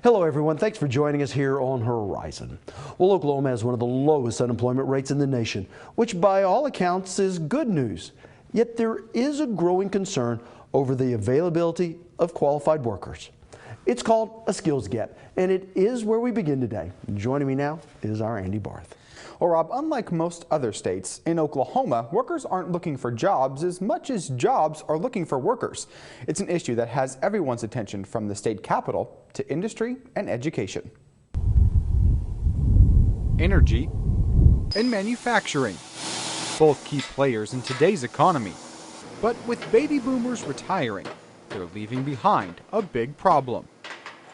Hello everyone, thanks for joining us here on Horizon. Well, Oklahoma has one of the lowest unemployment rates in the nation, which by all accounts is good news. Yet there is a growing concern over the availability of qualified workers. It's called a skills gap, and it is where we begin today. Joining me now is our Andy Barth. Well, Rob, unlike most other states, in Oklahoma, workers aren't looking for jobs as much as jobs are looking for workers. It's an issue that has everyone's attention from the state capital to industry and education. Energy and manufacturing, both key players in today's economy. But with baby boomers retiring, they're leaving behind a big problem.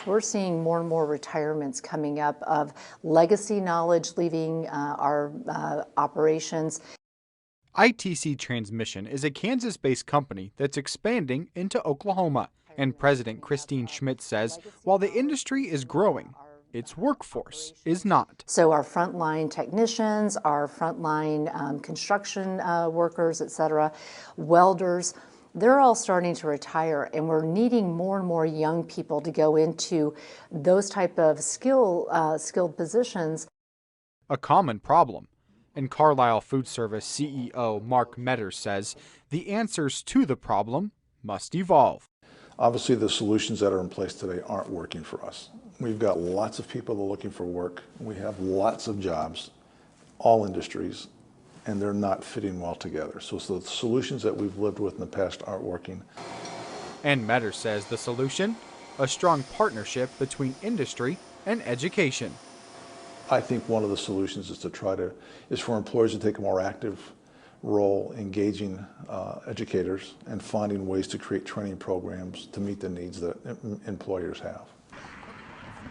We're seeing more and more retirements coming up of legacy knowledge leaving our operations. ITC Transmission is a Kansas-based company that's expanding into Oklahoma. And President Kristine Schmidt says while the industry is growing, its workforce is not. So our frontline technicians, our frontline construction workers, etc., welders, they're all starting to retire, and we're needing more and more young people to go into those type of skilled positions. A common problem. And Carlisle Food Service CEO Mark Meadors says the answers to the problem must evolve. Obviously, the solutions that are in place today aren't working for us. We've got lots of people that are looking for work. We have lots of jobs, all industries, and they're not fitting well together. So the solutions that we've lived with in the past aren't working. And Meadors says the solution? A strong partnership between industry and education. I think one of the solutions is for employers to take a more active role engaging educators and finding ways to create training programs to meet the needs that employers have.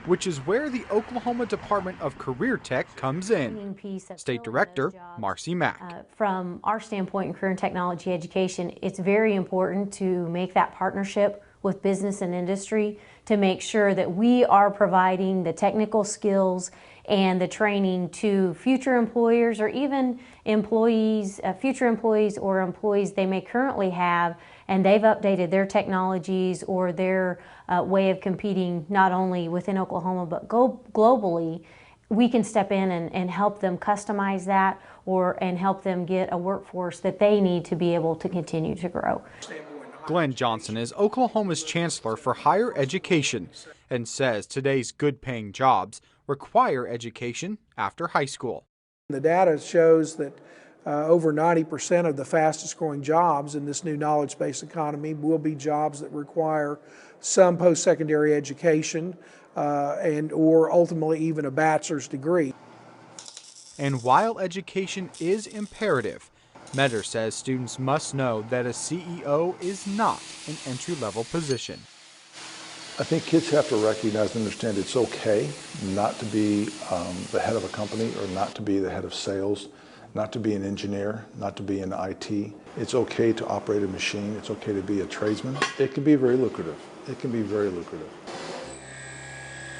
Which is where the Oklahoma Department of CareerTech comes in. State Director Marcie Mack. From our standpoint in career and technology education, it's very important to make that partnership with business and industry to make sure that we are providing the technical skills and the training to future employers or even employees, future employees or employees they may currently have, and they've updated their technologies or their way of competing not only within Oklahoma but globally. We can step in and help them customize that and help them get a workforce that they need to be able to continue to grow. Glen Johnson is Oklahoma's Chancellor for Higher Education and says today's good-paying jobs require education after high school. The data shows that over 90% of the fastest growing jobs in this new knowledge-based economy will be jobs that require some post-secondary education or ultimately even a bachelor's degree. And while education is imperative, Meadors says students must know that a CEO is not an entry-level position. I think kids have to recognize and understand it's okay not to be the head of a company or not to be the head of sales, not to be an engineer, not to be in IT. It's okay to operate a machine. It's okay to be a tradesman. It can be very lucrative. It can be very lucrative.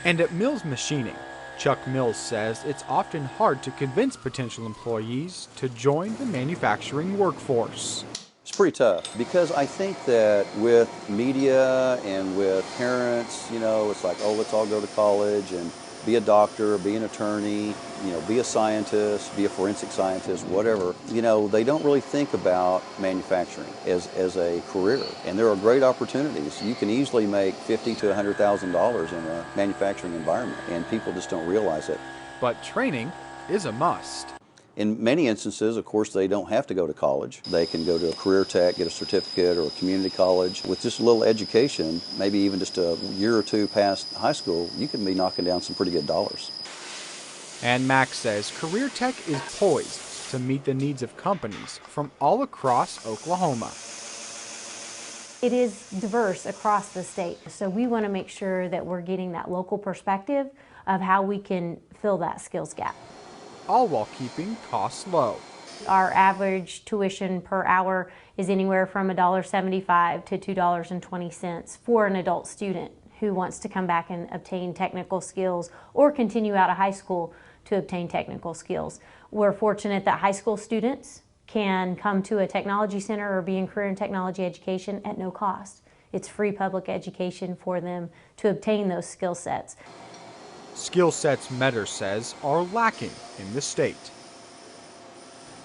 And at Mills Machining, Chuck Mills says it's often hard to convince potential employees to join the manufacturing workforce. It's pretty tough because I think that with media and with parents, it's like, oh, let's all go to college and be a doctor, be an attorney, be a scientist, be a forensic scientist, whatever. They don't really think about manufacturing as a career. And there are great opportunities. You can easily make $50,000 to $100,000 in a manufacturing environment, and people just don't realize it. But training is a must. In many instances, of course, they don't have to go to college. They can go to a CareerTech, get a certificate, or a community college. With just a little education, maybe even just a year or two past high school, you can be knocking down some pretty good dollars. And Mack says CareerTech is poised to meet the needs of companies from all across Oklahoma. It is diverse across the state, so we want to make sure that we're getting that local perspective of how we can fill that skills gap. All while keeping costs low. Our average tuition per hour is anywhere from $1.75 to $2.20 for an adult student who wants to come back and obtain technical skills or continue out of high school to obtain technical skills. We're fortunate that high school students can come to a technology center or be in career and technology education at no cost. It's free public education for them to obtain those skill sets. Skill sets, Meadors says, are lacking in the state.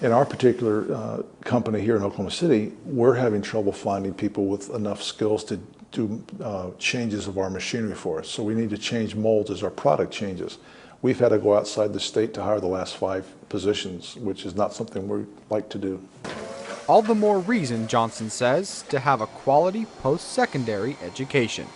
In our particular company here in Oklahoma City, we're having trouble finding people with enough skills to do changes of our machinery for us. So we need to change molds as our product changes. We've had to go outside the state to hire the last 5 positions, which is not something we like to do. All the more reason, Johnson says, to have a quality post-secondary education.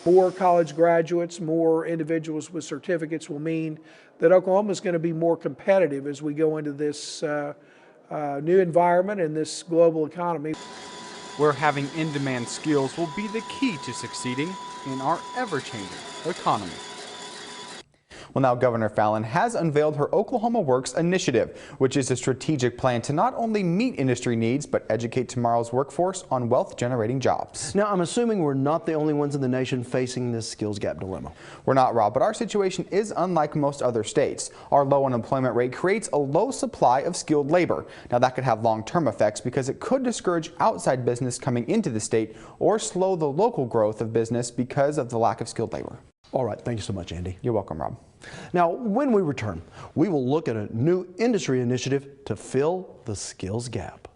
More college graduates, more individuals with certificates will mean that Oklahoma is going to be more competitive as we go into this new environment and this global economy. Where having in-demand skills will be the key to succeeding in our ever-changing economy. Well, now Governor Fallin has unveiled her Oklahoma Works initiative, which is a strategic plan to not only meet industry needs, but educate tomorrow's workforce on wealth-generating jobs. Now, I'm assuming we're not the only ones in the nation facing this skills gap dilemma. We're not, Rob, but our situation is unlike most other states. Our low unemployment rate creates a low supply of skilled labor. Now, that could have long-term effects because it could discourage outside business coming into the state or slow the local growth of business because of the lack of skilled labor. All right, thank you so much, Andy. You're welcome, Rob. Now, when we return, we will look at a new industry initiative to fill the skills gap.